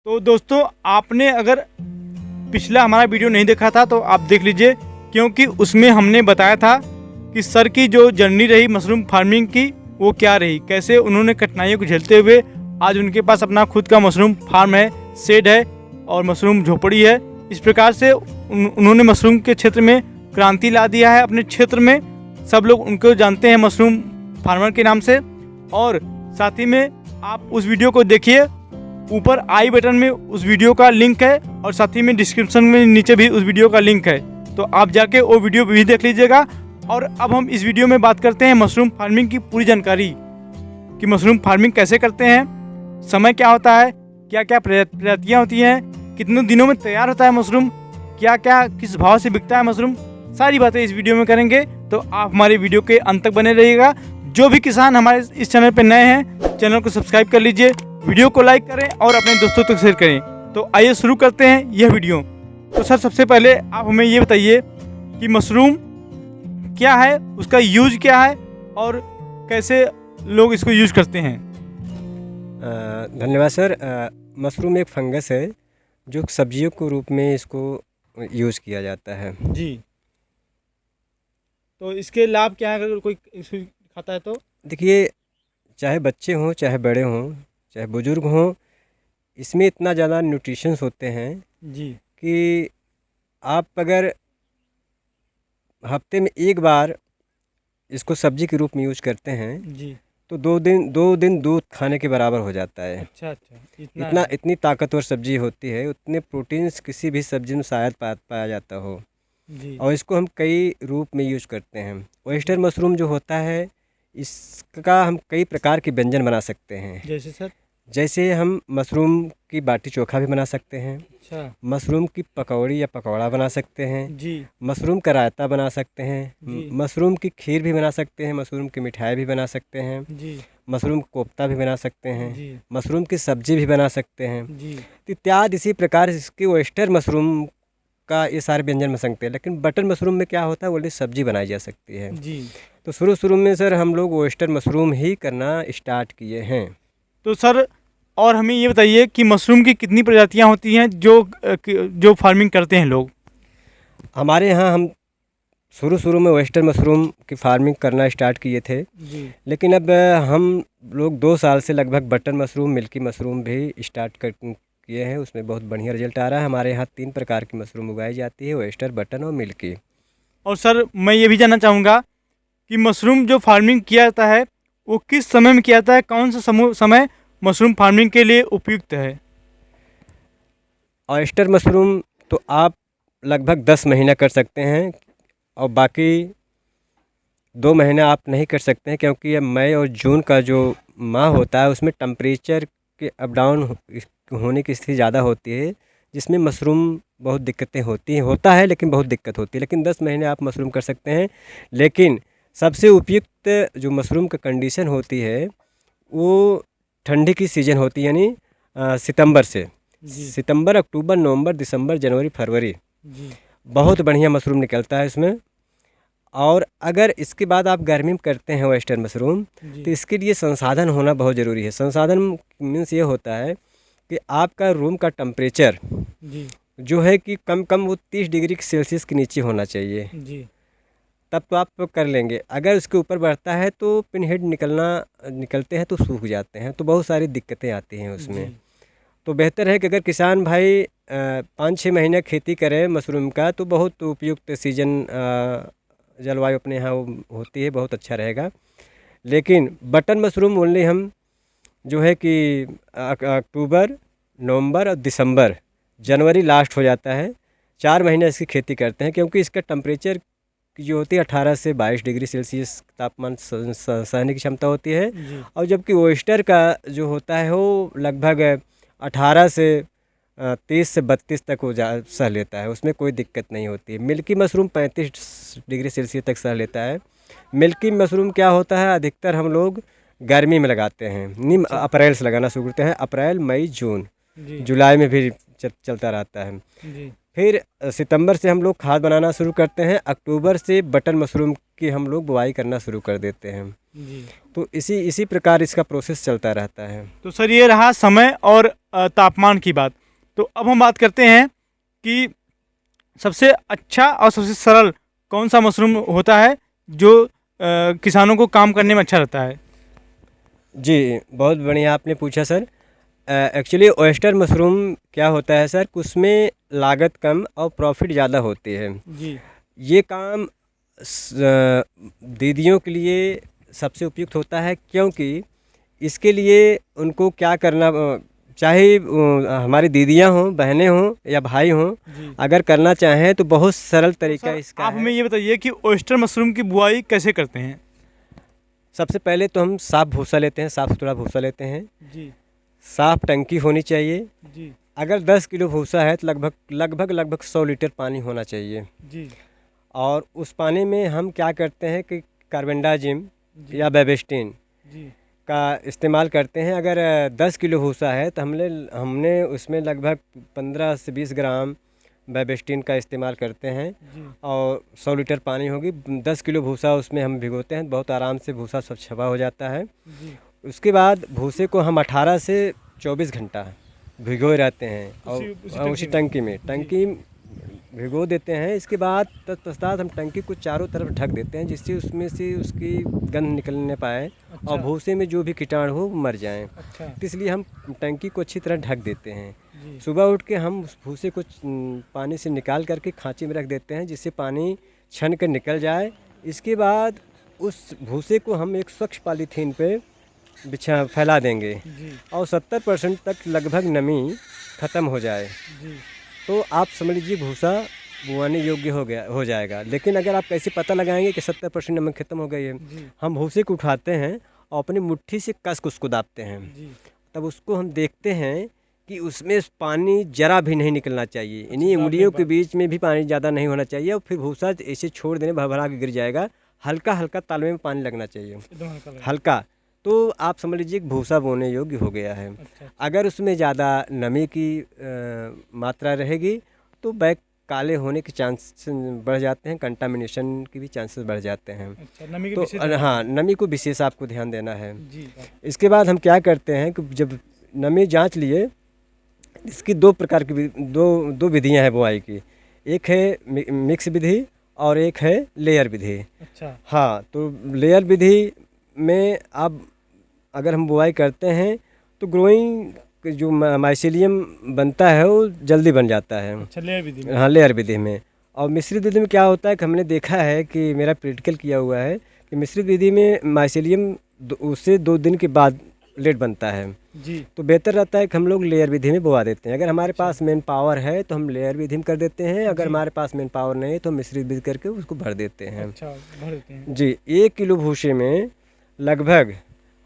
तो दोस्तों, आपने अगर पिछला हमारा वीडियो नहीं देखा था तो आप देख लीजिए, क्योंकि उसमें हमने बताया था कि सर की जो जर्नी रही मशरूम फार्मिंग की वो क्या रही, कैसे उन्होंने कठिनाइयों को झेलते हुए आज उनके पास अपना खुद का मशरूम फार्म है, शेड है और मशरूम झोपड़ी है। इस प्रकार से उन्होंने मशरूम के क्षेत्र में क्रांति ला दिया है अपने क्षेत्र में। सब लोग उनको जानते हैं मशरूम फार्मर के नाम से। और साथ ही में आप उस वीडियो को देखिए, ऊपर आई बटन में उस वीडियो का लिंक है और साथ ही में डिस्क्रिप्शन में नीचे भी उस वीडियो का लिंक है, तो आप जाके वो वीडियो भी देख लीजिएगा। और अब हम इस वीडियो में बात करते हैं मशरूम फार्मिंग की पूरी जानकारी कि मशरूम फार्मिंग कैसे करते हैं, समय क्या होता है, क्या क्या प्रजातियाँ होती हैं, कितने दिनों में तैयार होता है मशरूम, क्या क्या किस भाव से बिकता है मशरूम, सारी बातें इस वीडियो में करेंगे। तो आप हमारे वीडियो के अंत तक बने रहिएगा। जो भी किसान हमारे इस चैनल पर नए हैं, चैनल को सब्सक्राइब कर लीजिए, वीडियो को लाइक करें और अपने दोस्तों तक शेयर करें। तो आइए शुरू करते हैं यह वीडियो। तो सर, सबसे पहले आप हमें ये बताइए कि मशरूम क्या है, उसका यूज क्या है और कैसे लोग इसको यूज करते हैं। धन्यवाद सर। मशरूम एक फंगस है जो सब्जियों के रूप में इसको यूज किया जाता है जी। तो इसके लाभ क्या है अगर कोई इसको खाता है तो? देखिए, चाहे बच्चे हों, चाहे बड़े हों, चाहे बुजुर्ग हों, इसमें इतना ज़्यादा न्यूट्रिशंस होते हैं जी कि आप अगर हफ्ते में एक बार इसको सब्जी के रूप में यूज करते हैं जी। तो दो दिन दूध खाने के बराबर हो जाता है। अच्छा, इतना इतनी ताकतवर सब्जी होती है, उतने प्रोटीन्स किसी भी सब्जी में शायद पाया जाता हो। जी। और इसको हम कई रूप में यूज करते हैं। ऑयस्टर मशरूम जो होता है, इसका हम कई प्रकार के व्यंजन बना सकते हैं। जैसे सर? जैसे हम मशरूम की बाटी चोखा भी बना सकते हैं, अच्छा। मशरूम की पकौड़ी या पकौड़ा बना सकते हैं, जी मशरूम का रायता बना सकते हैं, जी। मशरूम की खीर भी बना सकते हैं, मशरूम की मिठाई भी बना सकते हैं, जी मशरूम कोफ्ता भी बना सकते हैं, जी। मशरूम की सब्जी भी बना सकते हैं। जी तो इत्यादि इसी प्रकार इसके ऑयस्टर मशरूम का ये सारे व्यंजन बन सकते हैं। लेकिन बटर मशरूम में क्या होता है, ओनली सब्जी बनाई जा सकती है। जी। तो शुरू में सर हम लोग ऑयस्टर मशरूम ही करना स्टार्ट किए हैं। तो सर, और हमें ये बताइए कि मशरूम की कितनी प्रजातियां होती हैं जो फार्मिंग करते हैं लोग? हमारे यहाँ हम शुरू में ऑयस्टर मशरूम की फार्मिंग करना स्टार्ट किए थे, जी। लेकिन अब हम लोग 2 साल से लगभग बटर मशरूम, मिल्की मशरूम भी स्टार्ट किए हैं। उसमें बहुत बढ़िया रिजल्ट आ रहा है। हमारे यहाँ 3 प्रकार की मशरूम उगाई जाती है, ऑयस्टर, बटन और मिल्की। और सर, मैं ये भी जानना चाहूँगा कि मशरूम जो फार्मिंग किया जाता है वो किस समय में किया जाता है, कौन सा समय मशरूम फार्मिंग के लिए उपयुक्त है? ऑयस्टर मशरूम तो आप लगभग 10 महीना कर सकते हैं और बाकी 2 महीने आप नहीं कर सकते हैं, क्योंकि ये मई और जून का जो माह होता है उसमें टेम्परेचर के अप डाउन होने की स्थिति ज़्यादा होती है, जिसमें मशरूम बहुत दिक्कतें होता है लेकिन बहुत दिक्कत होती है। लेकिन 10 महीने आप मशरूम कर सकते हैं। लेकिन सबसे उपयुक्त जो मशरूम का कंडीशन होती है वो ठंडी की सीज़न होती है, यानी सितंबर से। जी सितंबर, अक्टूबर, नवंबर, दिसंबर, जनवरी, फरवरी जी। बहुत बढ़िया मशरूम निकलता है इसमें। और अगर इसके बाद आप गर्मी में करते हैं ऑयस्टर मशरूम, जी तो इसके लिए संसाधन होना बहुत ज़रूरी है। संसाधन मीन्स ये होता है कि आपका रूम का टेम्परेचर जी जो है कि कम वो 30 डिग्री सेल्सियस के नीचे होना चाहिए, जी। तब तो आप कर लेंगे। अगर उसके ऊपर बढ़ता है तो पिन हेड निकलते हैं तो सूख जाते हैं, तो बहुत सारी दिक्कतें आती हैं उसमें। जी तो बेहतर है कि अगर किसान भाई 5-6 महीने खेती करें मशरूम का, तो बहुत उपयुक्त सीजन जलवायु अपने यहाँ होती है, बहुत अच्छा रहेगा। लेकिन बटन मशरूम ओनली हम जो है कि अक्टूबर, नवंबर और दिसंबर, जनवरी लास्ट हो जाता है, 4 महीने इसकी खेती करते हैं, क्योंकि इसका टेम्परेचर जो होती है 18 से 22 डिग्री सेल्सियस तापमान सहने की क्षमता होती है। जी। और जबकि ऑयस्टर का जो होता है वो लगभग 18 से 30 से 32 तक वो सह लेता है, उसमें कोई दिक्कत नहीं होती है। मिल्की मशरूम 35 डिग्री सेल्सियस तक सह लेता है। मिल्की मशरूम क्या होता है, अधिकतर हम लोग गर्मी में लगाते हैं, अप्रैल से लगाना शुरू करते हैं। अप्रैल, मई, जून, जी जुलाई में भी चलता रहता है। जी फिर सितंबर से हम लोग खाद बनाना शुरू करते हैं, अक्टूबर से बटन मशरूम की हम लोग बुआई करना शुरू कर देते हैं। जी। तो इसी प्रकार इसका प्रोसेस चलता रहता है। तो सर ये रहा समय और तापमान की बात। तो अब हम बात करते हैं कि सबसे अच्छा और सबसे सरल कौन सा मशरूम होता है जो किसानों को काम करने में अच्छा रहता है। जी, बहुत बढ़िया आपने पूछा सर। एक्चुअली ऑयस्टर मशरूम क्या होता है सर, उसमें लागत कम और प्रॉफिट ज़्यादा होती है। जी ये काम दीदियों के लिए सबसे उपयुक्त होता है, क्योंकि इसके लिए उनको क्या करना, चाहे हमारी दीदियां हों, बहनें हों या भाई हों, जी। अगर करना चाहें तो बहुत सरल तो तरीका सर, इसका आप हमें है। ये बताइए कि ऑयस्टर मशरूम की बुआई कैसे करते हैं। सबसे पहले तो हम साफ़ भूसा लेते हैं, साफ़ सुथरा भूसा लेते हैं। जी साफ़ टंकी होनी चाहिए। जी अगर 10 किलो भूसा है तो लगभग 100 लीटर पानी होना चाहिए। जी और उस पानी में हम क्या करते हैं कि कार्बेंडाजिम जी या बेबिस्टिन जी का इस्तेमाल करते हैं। अगर 10 किलो भूसा है तो हमने उसमें लगभग 15 से 20 ग्राम बेबिस्टिन का इस्तेमाल करते हैं। जी और 100 लीटर पानी होगी, 10 किलो भूसा उसमें हम भिगोते हैं, बहुत आराम से भूसा सब छपा हो जाता है। जी। उसके बाद भूसे को हम 18 से 24 घंटा भिगोए रहते हैं और उसी टंकी में भिगो देते हैं। इसके बाद तत्पश्चात हम टंकी को चारों तरफ ढक देते हैं, जिससे उसमें से उसकी गंध निकलने पाए अच्छा। और भूसे में जो भी कीटाणु हो मर जाएं। अच्छा। तो इसलिए हम टंकी को अच्छी तरह ढक देते हैं। जी सुबह उठ के हम उस भूसे को पानी से निकाल करके खांची में रख देते हैं, जिससे पानी छन कर निकल जाए। इसके बाद उस भूसे को हम एक स्वच्छ पॉलीथीन पे फैला देंगे जी और 70% तक लगभग नमी ख़त्म हो जाए जी तो आप समझ लीजिए भूसा बुआने योग्य हो जाएगा। लेकिन अगर आप कैसे पता लगाएंगे कि 70% नमक खत्म हो गई है, जी हम भूसे को उठाते हैं और अपनी मुट्ठी से कस के उसको दाबते हैं। जी। तब उसको हम देखते हैं कि उसमें पानी जरा भी नहीं निकलना चाहिए। इन्हीं उंगलियों के बीच में भी पानी ज़्यादा नहीं होना चाहिए और फिर भूसा ऐसे छोड़ देने भरभरा के गिर जाएगा। हल्का हल्का तालवे में पानी लगना चाहिए, एकदम हल्का लगे। हल्का। तो आप समझ लीजिए कि भूसा बोने योग्य हो गया है। अच्छा। अगर उसमें ज़्यादा नमी की मात्रा रहेगी तो बैग काले होने के चांस बढ़ जाते हैं, कंटामिनेशन के भी चांसेस बढ़ जाते हैं। अच्छा, नमी के तो विशेष हाँ, नमी को विशेष आपको ध्यान देना है। जी इसके बाद हम क्या करते हैं कि जब नमी जांच लिए, इसकी दो प्रकार की दो विधियां हैं बुआई की। एक है मिक्स विधि और एक है लेयर विधि। अच्छा। हाँ, तो लेयर विधि में अब अगर हम बुआई करते हैं तो ग्रोइंग जो माइसीलियम बनता है वो जल्दी बन जाता है। अच्छा, लेयर विधि में। हाँ, लेयर विधि में। और मिश्रित विधि में क्या होता है कि हमने देखा है कि मेरा प्रैक्टिकल किया हुआ है कि मिश्रित विधि में माइसीलियम उससे 2 दिन के बाद लेट बनता है। जी तो बेहतर रहता है कि हम लोग लेयर विधि में बोआ देते हैं। अगर हमारे पास मैन पावर है तो हम लेयर विधि में कर देते हैं, अगर हमारे पास मैन पावर नहीं है तो मिश्रित विधि करके उसको भर देते हैं। अच्छा, भर देते हैं। जी, 1 किलो भूसे में लगभग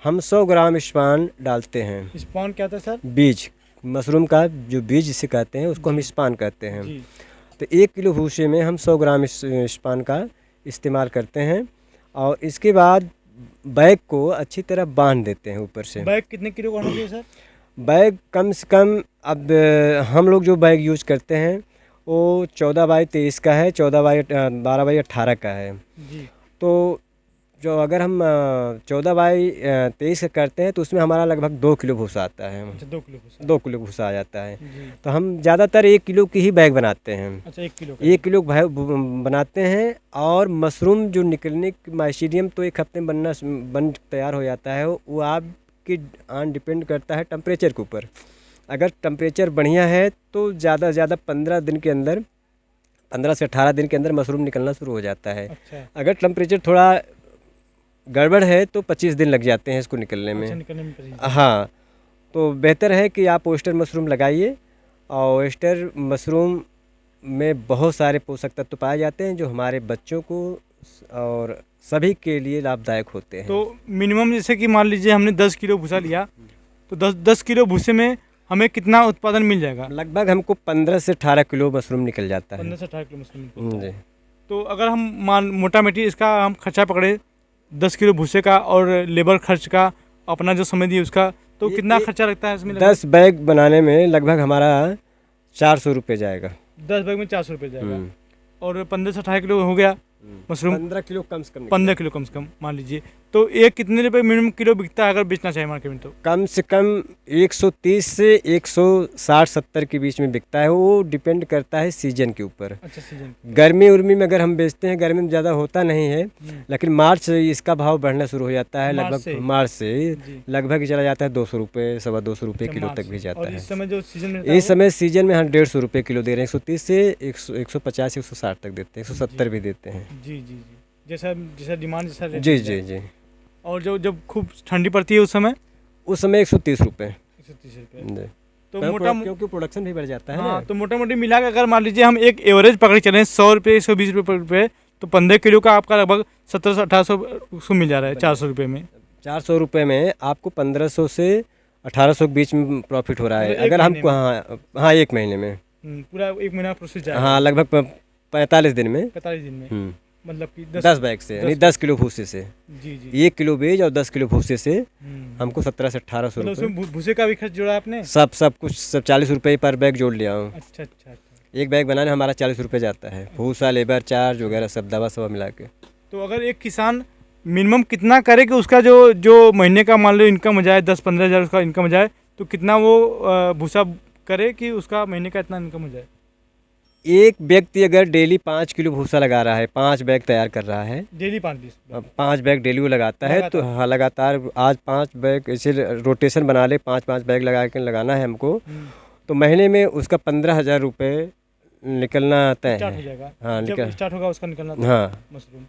हम 100 ग्राम स्पान डालते हैं। स्पॉन क्या था सर। बीज, मशरूम का जो बीज जिसे कहते हैं उसको हम स्पान कहते हैं। जी तो 1 किलो भूसे में हम 100 ग्राम स्पान का इस्तेमाल करते हैं और इसके बाद बैग को अच्छी तरह बांध देते हैं ऊपर से। बैग कितने किलो का होना चाहिए सर। बैग कम से कम, अब हम लोग जो बैग यूज़ करते हैं वो 14 बाई 23 का है, 12 बाई 18 का है। जी तो जो अगर हम 14 बाई 23 का करते हैं तो उसमें हमारा लगभग 2 किलो भूसा आता है। अच्छा, 2 किलो भूसा। 2 किलो भूसा आ जाता है। जी। तो हम ज़्यादातर 1 किलो की ही बैग बनाते हैं। अच्छा, 1 किलो का। 1 किलो बनाते हैं और मशरूम जो निकलने माइसीलियम तो 1 हफ्ते में बन तैयार हो जाता है। वो आपकी डिपेंड करता है टेम्परेचर के ऊपर। अगर टेम्परेचर बढ़िया है तो ज़्यादा से ज़्यादा 15 दिन के अंदर, 15 से 18 दिन के अंदर मशरूम निकलना शुरू हो जाता है। अच्छा। अगर टेम्परेचर थोड़ा गड़बड़ है तो 25 दिन लग जाते हैं इसको निकलने में। अच्छा, निकलने में 25 दिन। हाँ, तो बेहतर है कि आप ऑयस्टर मशरूम लगाइए। और ऑयस्टर मशरूम में बहुत सारे पोषक तत्व पाए जाते हैं जो हमारे बच्चों को और सभी के लिए लाभदायक होते हैं। तो मिनिमम जैसे कि मान लीजिए हमने 10 किलो भूसा लिया तो 10 किलो भूसे में हमें कितना उत्पादन मिल जाएगा। लगभग हमको 15 से 18 किलो मशरूम निकल जाता है। 15 से 18 किलो मशरूम। जी। तो अगर हम मोटा मोटी इसका हम खर्चा पकड़े 10 किलो भूसे का और लेबर खर्च का, अपना जो समय दिए उसका, तो कितना खर्चा लगता है इसमें। 10 बैग बनाने में लगभग हमारा 400 रुपये जाएगा। 10 बैग में 400 रुपये जाएगा। हम्म। और 15 से 18 किलो हो गया मशरूम। 15 किलो कम से कम 15 किलो कम से कम मान लीजिए। तो ये कितने रुपए मिनिमम किलो बिकता है अगर बेचना चाहे मार्केट में? तो कम से कम 130 से 160-70 के बीच में बिकता है। वो डिपेंड करता है सीजन के ऊपर। अच्छा, सीजन। गर्मी उर्मी में अगर हम बेचते हैं, गर्मी में ज़्यादा होता नहीं है, लेकिन मार्च से इसका भाव बढ़ना शुरू हो जाता है। लगभग मार्च से जी। लगभग ही चला जाता है 200 रुपये, 225 रुपये किलो तक भी जाता और है। इस समय जो सीजन में रहता है इस समय सीजन में हम 150 रुपये किलो दे रहे हैं। 130 से 150, 160 तक देते हैं, 170 भी देते हैं। जी जी जी, जैसा जैसा डिमांड जैसा रेट जी मिलता जी है। जी। और जब खूब ठंडी पड़ती है उस समय उस समय 130 रुपये। 130 रुपये। जी। तो क्योंकि प्रोडक्शन भी बढ़ जाता है हाँ, ना। तो मोटा मोटी मिला के अगर मान लीजिए हम एक एवरेज पकड़ के चलें 100 रुपये, 120 रुपये, तो 15 किलो का आपका लगभग 1700 से 1800 मिल जा रहा है 400 रुपये में। 400 रुपये में आपको 1500 से 1800 के बीच में प्रॉफिट हो रहा है। मतलब एक अगर हम महीने हाँ हाँ, एक महीने में। पूरा एक महीना प्रोसेस जाएगा। हाँ, लगभग 45 दिन में। 45 दिन में मतलब कि 10 बैग से, यानी 10 किलो भूसे से। जी जी। 1 किलो बीज और 10 किलो भूसे से हमको 1700 से 1800 मतलब रुपये। उसमें भूसे का भी खर्च जोड़ा आपने? सब कुछ 40 रुपये पर बैग जोड़ लिया हूँ। अच्छा अच्छा अच्छा। एक बैग बनाने हमारा 40 रुपये जाता है। भूसा, लेबर चार्ज वगैरह सब, दवा सब मिला के। तो अगर एक किसान मिनिमम कितना करे कि उसका जो महीने का मान लो इनकम हो जाए, 10-15 हज़ार उसका इनकम हो जाए, तो कितना वो भूसा करे कि उसका महीने का इतना इनकम हो जाए? एक व्यक्ति अगर डेली 5 किलो भूसा लगा रहा है, 5 बैग तैयार कर रहा है, डेली 5 पीस? 5 बैग डेली वो लगाता है, तो हाँ लगातार आज 5 बैग ऐसे रोटेशन बना ले, 5-5 बैग लगा के लगाना है हमको, तो महीने में उसका 15,000 रुपये निकलना तय स्टार्ट हो है। जाएगा। हाँ, जब स्टार्ट होगा उसका निकलना हाँ। मशरूम।